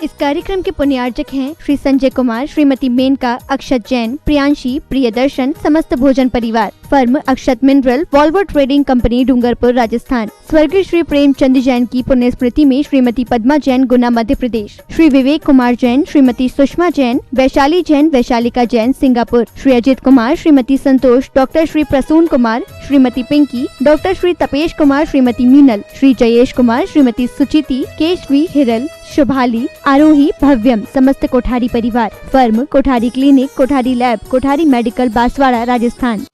इस कार्यक्रम के पुण्यार्जक हैं श्री संजय कुमार, श्रीमती मेनका, अक्षत जैन, प्रियांशी, प्रियदर्शन, समस्त भोजन परिवार। Firm Akshat mineral, Volvo trading company, Dungarpur, Rajasthan. स्वर्गीय श्री प्रेमचंद जैन की पुण्य स्मृति में Shrimati Padma Jain, Guna, Madhya Pradesh. Shri Vivek Kumar Jain, Shrimati Sushma Jain, Vaishali Jain, Vaishalika Jain, Singapore. Shri Ajit Kumar, Shrimati Santosh, doctor Shri Prasoon Kumar, Shrimati Pinky, doctor Shri Tapesh Kumar, Shrimati Meenal, Shri Jayesh Kumar, Shrimati Suchiti, Keshvi, Hiral, Shubhali, Aarohi, Bhavyam, समस्त कोठारी परिवार। Firm Kothari clinic, Kothari lab, Kothari medical, Banswara, Rajasthan.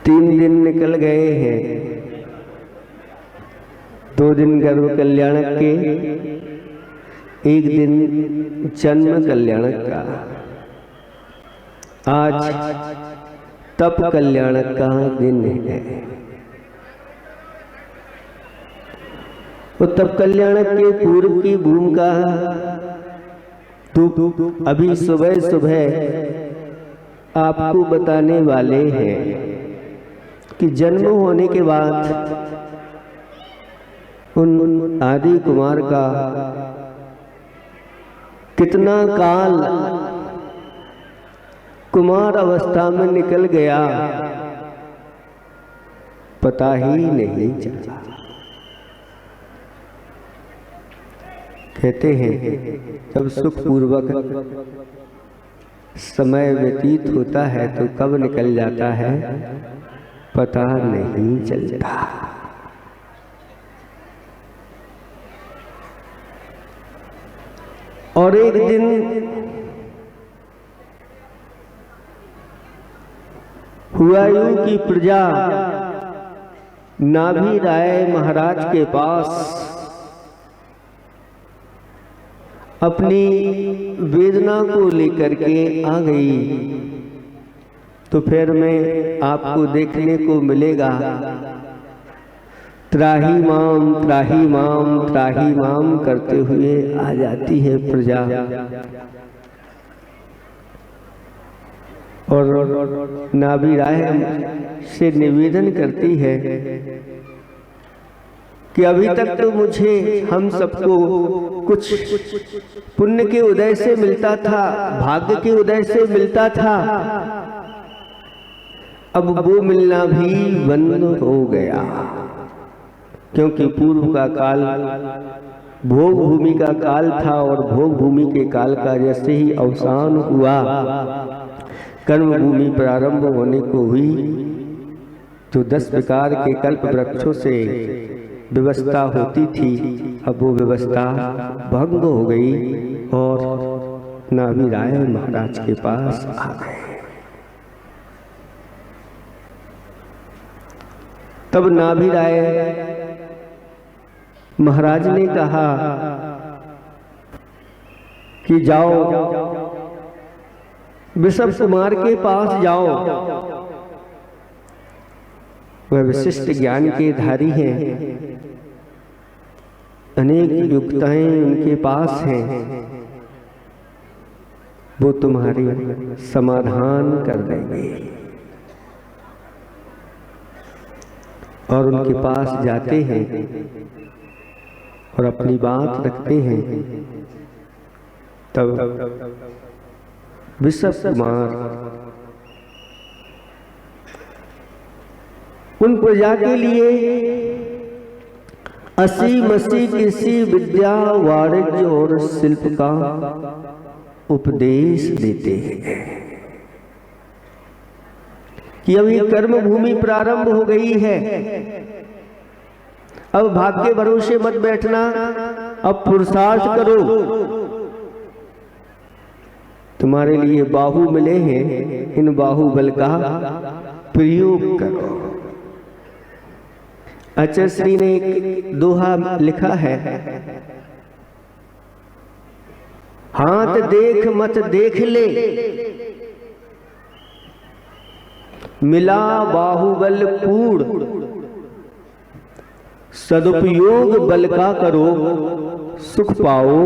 तीन दिन निकल गए हैं। 2 दिन गर्भ कल्याणक के, 1 दिन जन्म कल्याणक का। आज तप कल्याणक का दिन है। वो तप कल्याणक के पूर्व की भूमिका तो अभी सुबह सुबह आपको बताने वाले हैं कि जन्म होने के बाद उन आदि कुमार का कितना काल कुमार अवस्था में निकल गया पता ही नहीं चला। कहते हैं जब सुखपूर्वक समय व्यतीत होता है तो कब निकल जाता है पता नहीं चलता। और एक दिन हुआयूं की प्रजा नाभि राय महाराज के पास अपनी वेदना को लेकर के आ गई। तो फिर में आपको देखने को मिलेगा त्राही माम त्राही माम त्राही माम करते हुए आ जाती है प्रजा। और नाभि राय से निवेदन करती है कि अभी तक तो मुझे हम सबको कुछ पुण्य के उदय से मिलता था, भाग्य के उदय से मिलता था, अब वो मिलना भी बंद हो गया। क्योंकि पूर्व का काल भोग भूमि का काल था और भोग भूमि के काल का जैसे ही अवसान हुआ, कर्म भूमि प्रारंभ होने को हुई, तो 10 प्रकार के कल्प वृक्षों से व्यवस्था होती थी, अब वो व्यवस्था भंग हो गई और नाभि राय महाराज के पास आ गए। तब नाभि राय महाराज ने कहा कि जाओ वृषभ कुमार के पास जाओ, वह विशिष्ट ज्ञान के धारी हैं, अनेक युक्ताएं उनके पास हैं, वो तुम्हारी समाधान कर देंगे। और उनके पास जाते हैं और अपनी बात रखते हैं। तब वृषभ कुमार उन प्रजा के लिए 80 किसी विद्या, वाणिज्य और शिल्प का उपदेश देते हैं कि अब ये कर्म भूमि प्रारंभ हो गई है, अब भाग्य भरोसे मत बैठना, अब पुरुषार्थ करो। तुम्हारे लिए बाहु मिले हैं, इन बाहुबल का प्रयोग करो। आचार्य श्री ने एक दोहा लिखा है, हाथ देख मत देख ले, मिला बाहुबल पूर्ण, सदुपयोग बल का करो, सुख पाओ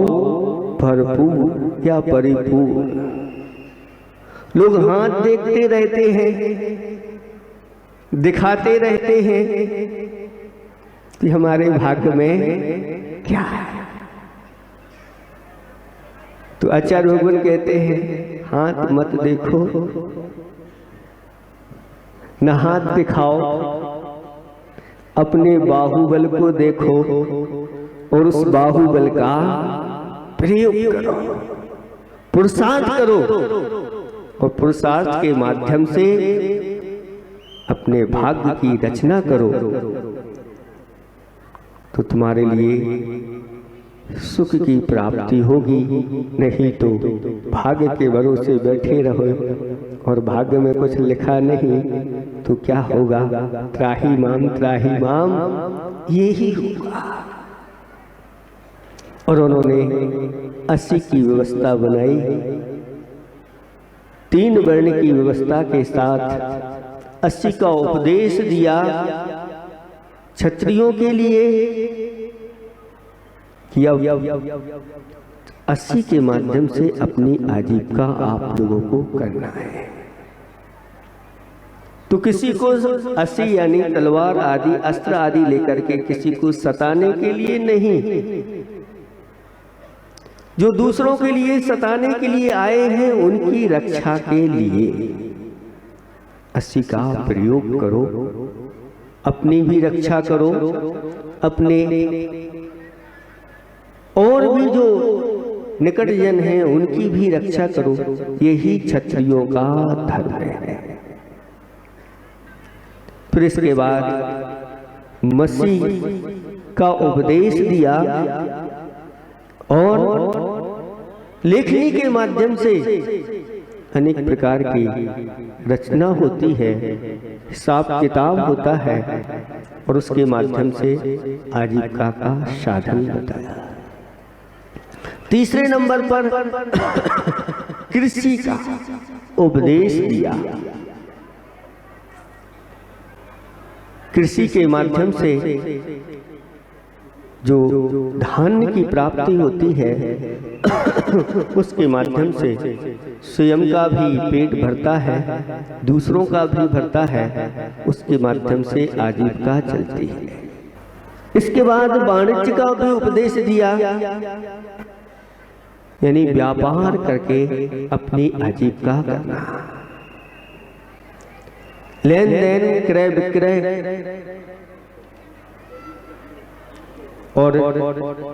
भरपूर या परिपूर्ण। लोग हाथ देखते रहते हैं, दिखाते रहते हैं कि हमारे भाग्य में क्या है। तो आचार्य भगवान कहते हैं हाथ मत देखो, न हाथ दिखाओ, अपने बाहुबल को देखो और उस बाहुबल का प्रयोग करो, पुरुषार्थ करो और पुरुषार्थ के माध्यम से अपने भाग्य की रचना करो, तो तुम्हारे लिए सुख की प्राप्ति होगी। नहीं तो भाग्य के भरोसे बैठे रहो और भाग्य में कुछ लिखा नहीं तो क्या होगा? त्राही माम यही होगा। और उन्होंने 80 की व्यवस्था बनाई, 3 वर्ण की व्यवस्था के साथ 80 का उपदेश दिया क्षत्रियों के लिए कि 80 के माध्यम से अपनी आजीविका आप लोगों को करना है। तो किसी को 80 यानी तलवार आदि अस्त्र आदि लेकर के किसी को सताने के लिए नहीं, जो दूसरों के लिए सताने के लिए आए हैं उनकी रक्षा के लिए 80 का प्रयोग करो, अपनी भी रक्षा करो, अपने और भी जो निकट जन हैं उनकी भी रक्षा करो। यही क्षत्रियों का धर्म है। फिर इसके बाद मसीह का उपदेश दिया और लेखनी के माध्यम से अनेक प्रकार की रचना होती है, हिसाब किताब होता है और उसके माध्यम से आजीविका का साधन बताया। तीसरे नंबर पर कृषि का उपदेश दिया। कृषि के माध्यम से जो धान्य की प्राप्ति होती है उसके माध्यम से स्वयं का भी पेट भरता है, दूसरों का भी भरता है, उसके माध्यम से आजीविका चलती है। इसके बाद वाणिज्य का भी उपदेश दिया, यानी व्यापार करके अपनी आजीविका करना, लेन देन क्रय विक्रय। और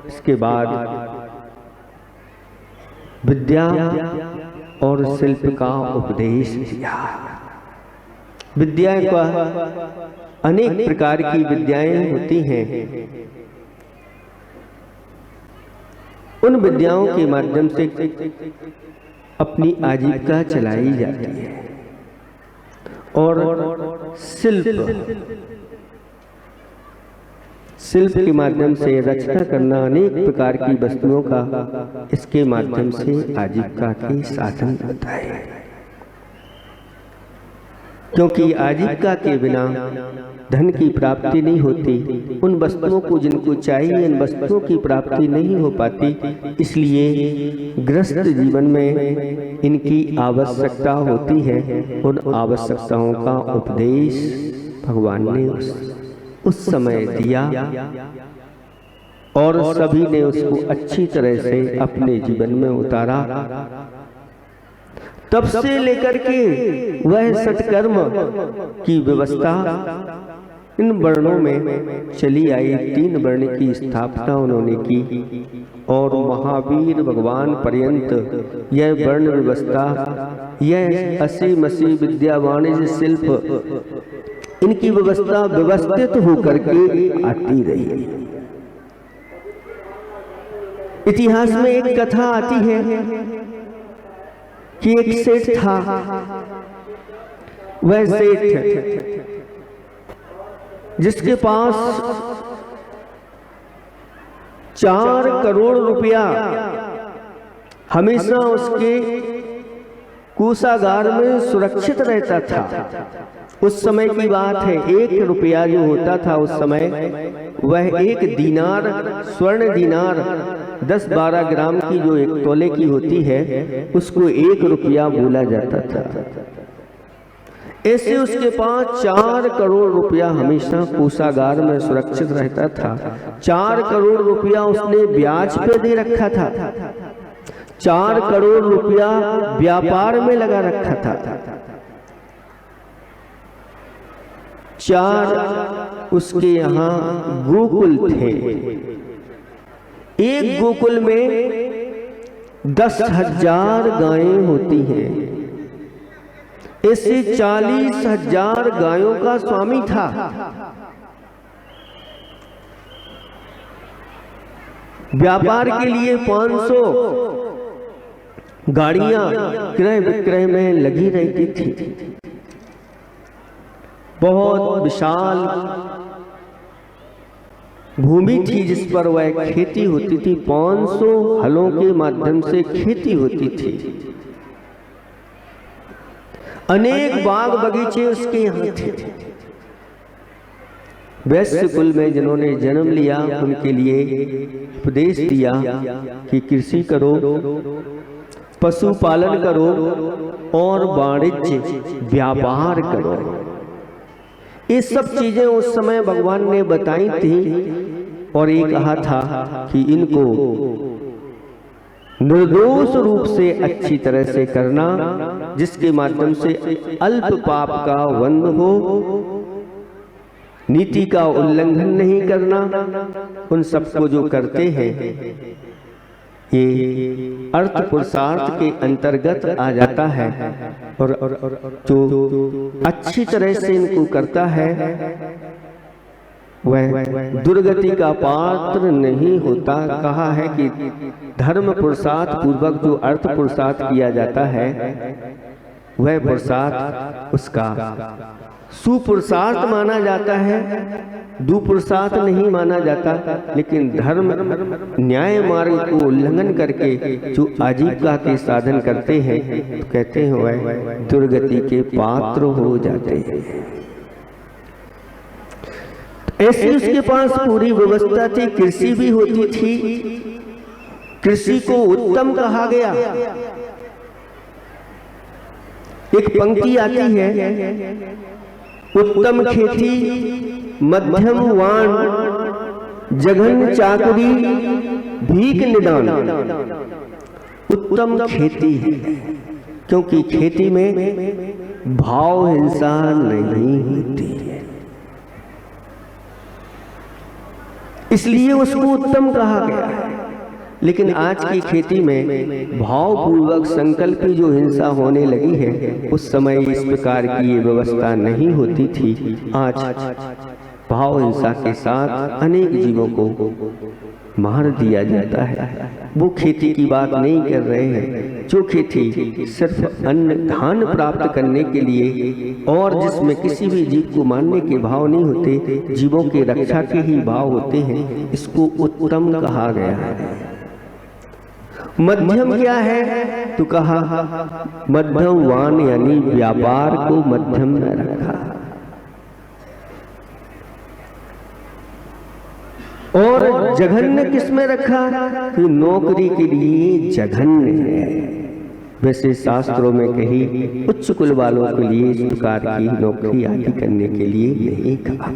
इसके बाद विद्या और शिल्प का उपदेश दिया। विद्या का अनेक प्रकार की विद्याएं होती हैं, उन विद्याओं के माध्यम से अपनी आजीविका चलाई जाती है। और शिल्प के माध्यम से रचना करना अनेक प्रकार की वस्तुओं का, इसके माध्यम से आजीविका के साधन होता है। क्योंकि आजीविका के बिना धन की प्राप्ति नहीं होती, उन वस्तुओं को जिनको चाहिए इन वस्तुओं की प्राप्ति नहीं हो पाती, इसलिए गृहस्थ जीवन में इनकी आवश्यकता होती है। उन आवश्यकताओं का उपदेश भगवान ने उस समय दिया और सभी ने उसको अच्छी तरह से अपने जीवन में उतारा। तब से लेकर के वह सत्कर्म की व्यवस्था इन वर्णों में चली आई। 3 वर्ण की स्थापना उन्होंने की और महावीर भगवान पर्यंत यह वर्ण व्यवस्था, यह 80 मसी विद्या वाणिज्य शिल्प, इनकी व्यवस्था व्यवस्थित होकर के आती रही। इतिहास में एक कथा आती है कि एक सेठ था, वह सेठ जिसके पास 4 करोड़ रुपया हमेशा उसके कोषागार में सुरक्षित रहता था। उस समय की बात है, 1 रुपया जो होता था उस समय, वह 1 दीनार, स्वर्ण दीनार 10-12 ग्राम की जो 1 तोले की होती है, उसको 1 रुपया बोला जाता था। ऐसे उसके पास 4 करोड़ रुपया हमेशा कोषागार में सुरक्षित रहता था। 4 करोड़ रुपया उसने ब्याज पे दे रखा था। 4 करोड़ रुपया व्यापार में लगा रखा था। 4 उसके यहाँ गोकुल थे। एक गोकुल में 10,000 गायें होती हैं। ऐसे 40,000 गायों का स्वामी था। व्यापार के लिए 500 गाड़ियां क्रय विक्रय में लगी रहती थी। बहुत विशाल भूमि थी जिस पर वह खेती होती थी। 500 हलों के माध्यम से खेती होती थी। अनेक बाग बगीचे उसके यहाँ थे। वैश्य कुल में जिन्होंने जन्म लिया उनके लिए उपदेश दिया कि कृषि करो, पशुपालन करो और वाणिज्य व्यापार करो। ये सब चीजें उस समय भगवान ने बताई थी और ये कहा था कि इनको निर्दोष रूप से अच्छी तरह से करना, जिसके माध्यम से अल्प पाप का बंध हो, नीति का उल्लंघन नहीं करना। उन सबको जो करते हैं ये अर्थ पुरुषार्थ के अंतर्गत आ जाता है और जो अच्छी तरह से इनको करता है वह दुर्गति का पात्र नहीं होता। कहा है कि धर्म पुरुषार्थ पूर्वक जो अर्थ पुरुषार्थ किया जाता है वह पुरुषार्थ उसका सुपुरुषार्थ माना जाता है, दुपुरुषार्थ नहीं माना जाता। लेकिन धर्म न्याय मार्ग को उल्लंघन करके जो आजीविका के साधन करते हैं तो कहते हैं वह दुर्गति के पात्र हो जाते हैं। ऐसी उसके पास पूरी व्यवस्था थी। कृषि भी होती थी। कृषि को उत्तम कहा गया। एक पंक्ति आती है, उत्तम खेती मध्यम वाण जघन चाकरी भीख निदान। उत्तम खेती है क्योंकि खेती में भाव हिंसा नहीं होती है, इसलिए उसको उत्तम कहा गया है। लेकिन आज की खेती में भावपूर्वक संकल्प जो हिंसा होने लगी है, उस समय इस प्रकार की ये व्यवस्था नहीं होती थी। आज भाव हिंसा के साथ अनेक जीवों को मार दिया जाता है। वो खेती की बात नहीं कर रहे हैं, जो खेती सिर्फ अन्न धान प्राप्त करने के लिए और जिसमें किसी भी जीव को मारने के भाव नहीं होते, जीवों के रक्षा के ही भाव होते हैं, इसको उत्तम कहा गया है। मध्यम क्या है तो कहा मध्यम वान, यानी व्यापार को मध्यम में रखा। और जघन्य किस में रखा कि नौकरी के लिए जघन्य है। वैसे शास्त्रों में कही उच्च कुल वालों के लिए इस प्रकार की नौकरी आदि करने के लिए नहीं कहा।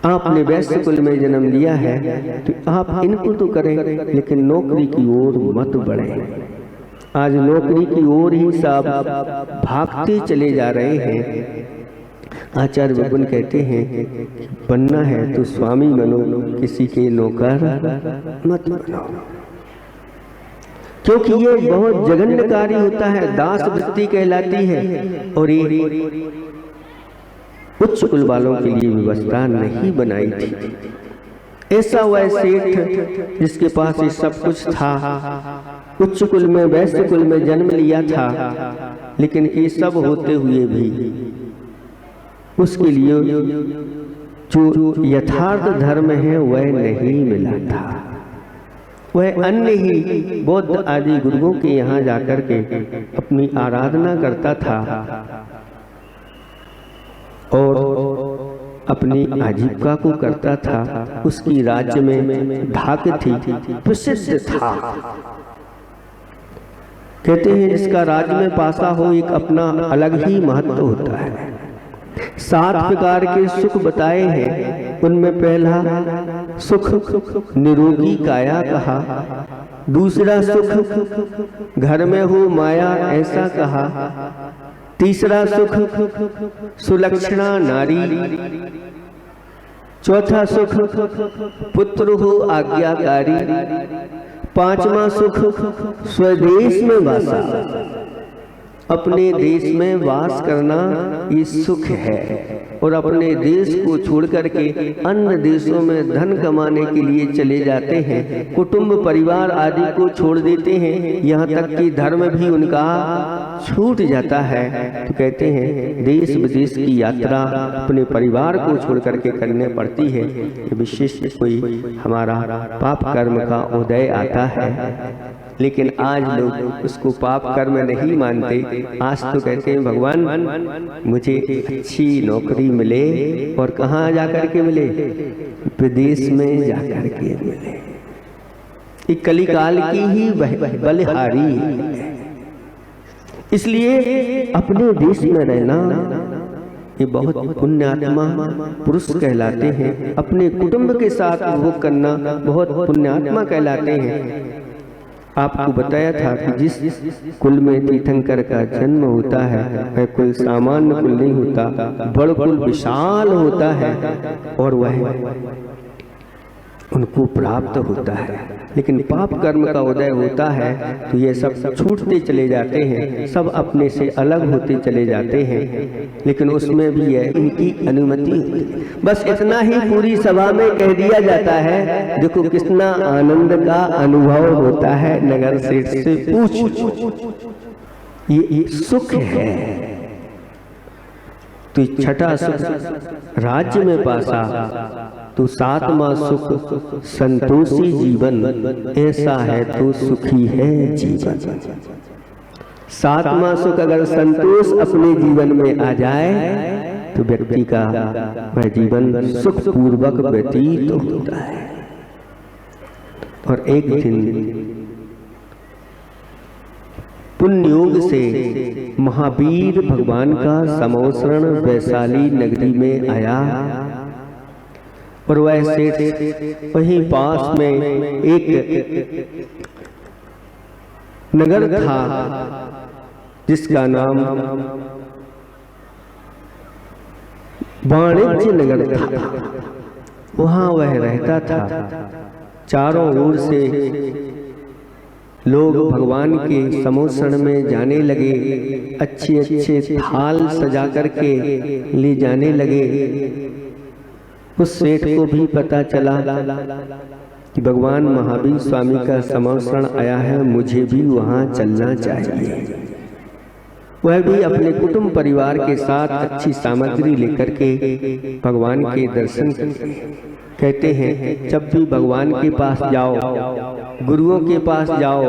आपने वैश्य कुल में जन्म लिया है तो आप इनको तो करें, लेकिन नौकरी की ओर मत बढ़े। आज नौकरी की ओर ही सब भागते चले जा रहे हैं। आचार्य विपुल कहते हैं बनना है तो स्वामी बनो, किसी के नौकर मत बनो, क्योंकि ये बहुत जघन्यकारी होता है, दास वृत्ति कहलाती है। और ये उच्च कुल वालों के लिए व्यवस्था नहीं बनाई थी। ऐसा वह सेठ जिसके पास ये सब कुछ था, उच्च कुल में वैश्य कुल में जन्म लिया था, लेकिन ये सब होते हुए भी उसके लिए जो यथार्थ धर्म है वह नहीं मिला था। वह अन्य ही बौद्ध आदि गुरुओं के यहाँ जाकर के अपनी आराधना करता था और अपनी आजीविका को करता था। उसकी राज्य में धाक थी, प्रसिद्ध था। कहते हैं जिसका राज में पासा हो एक अपना अलग ही महत्व होता है। 7 प्रकार के सुख बताए हैं, उनमें पहला सुख निरोगी काया कहा, दूसरा सुख घर में हो माया ऐसा कहा, तीसरा सुख सुलक्षणा नारी, चौथा सुख पुत्र हो आज्ञाकारी, पांचवा सुख स्वदेश में वासा, अपने देश में वास करना ये सुख है। और अपने देश को छोड़ करके अन्य देशों में धन कमाने के लिए चले जाते हैं, कुटुंब परिवार आदि को छोड़ देते हैं, यहाँ तक कि धर्म भी उनका छूट जाता है। तो कहते हैं देश विदेश की यात्रा अपने परिवार को छोड़ करके करने पड़ती है। ये विशेष कोई हमारा पाप कर्म का उदय आता है, लेकिन आज लोग उसको पाप कर्म नहीं मानते। आज तो कहते हैं भगवान मुझे अच्छी नौकरी मिले, और कहाँ जाकर के मिले, विदेश में जाकर के मिले। ये कलिकाल की ही बलिहारी है। इसलिए अपने देश में रहना ये बहुत पुण्यात्मा पुरुष कहलाते हैं। अपने कुटुंब के साथ भोग करना बहुत पुण्यात्मा कहलाते हैं। आपको बताया था कि जिस कुल में तीर्थंकर का जन्म होता है वह कोई सामान्य कुल नहीं होता, बड़ कुल विशाल होता है और वह उनको प्राप्त होता है। लेकिन पाप कर्म का उदय होता है तो ये सब छूटते चले जाते हैं, सब अपने से अलग होते चले जाते हैं। लेकिन उसमें भी है इनकी अनुमति। बस इतना ही पूरी सभा में कह दिया जाता है, देखो कितना आनंद का अनुभव होता है। नगर सेठ से पूछ, ये सुख है। तो छठा सुख राज्य में पासा, तो 7वां सुख संतोषी जीवन, ऐसा है तो सुखी है जीवन। 7वां सुख अगर संतोष अपने जीवन में आ जाए तो व्यक्ति का वह जीवन सुख पूर्वक व्यतीत होता है। और एक दिन पुण्य योग से महावीर भगवान का समोसरण वैशाली नगरी में आया, और वह सेठ वहीं पास में एक नगर था जिसका नाम वाणिज्य नगर था। वहां वह रहता था। चारों ओर से लोग भगवान के समोसरण में जाने लगे, अच्छे अच्छे थाल सजा करके ले जाने लगे। उस सेठ को भी पता चला कि भगवान महावीर स्वामी का समोसरण आया है, मुझे भी वहां चलना चाहिए। वह भी अपने कुटुंब परिवार के साथ अच्छी सामग्री लेकर के भगवान के दर्शन कहते हैं जब भी भगवान के पास जाओ, गुरुओं के पास जाओ,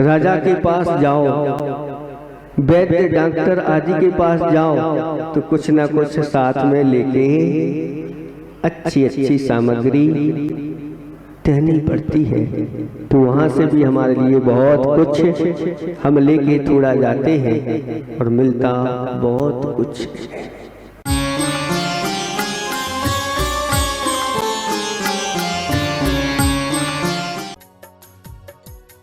राजा के पास जाओ, वैद्य डॉक्टर आदि के पास जाओ, तो कुछ ना कुछ साथ में लेके अच्छी अच्छी सामग्री देनी पड़ती है। तो वहां से भी हमारे लिए बहुत कुछ हम लेके थोड़ा जाते हैं और मिलता बहुत कुछ है।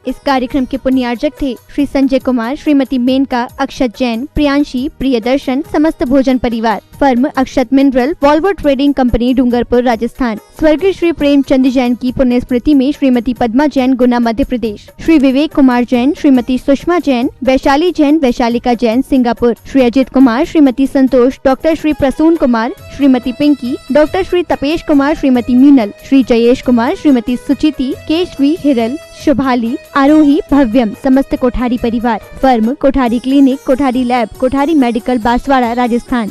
इस कार्यक्रम के पुण्यार्जक थे श्री संजय कुमार, श्रीमती मेनका, अक्षत जैन, प्रियांशी, प्रियदर्शन, समस्त भोजन परिवार। फर्म अक्षत मिनरल, वॉल्वर ट्रेडिंग कंपनी, डूंगरपुर, राजस्थान। स्वर्गीय श्री प्रेमचंद जैन की पुण्य स्मृति में Shrimati Padma Jain, Guna, Madhya Pradesh. Shri Vivek Kumar Jain, Shrimati Sushma Jain, Vaishali Jain, Vaishalika Jain, Singapore. Shri Ajit Kumar, Shrimati Santosh, doctor Shri Prasoon Kumar, Shrimati Pinky, doctor Shri Tapesh Kumar, Shrimati Meenal, Shri Jayesh Kumar, Shrimati Suchiti, Keshvi, Hiral, Shubhali, Aarohi, Bhavyam, समस्त कोठारी परिवार। Firm Kothari clinic, Kothari lab, Kothari medical, Banswara, Rajasthan.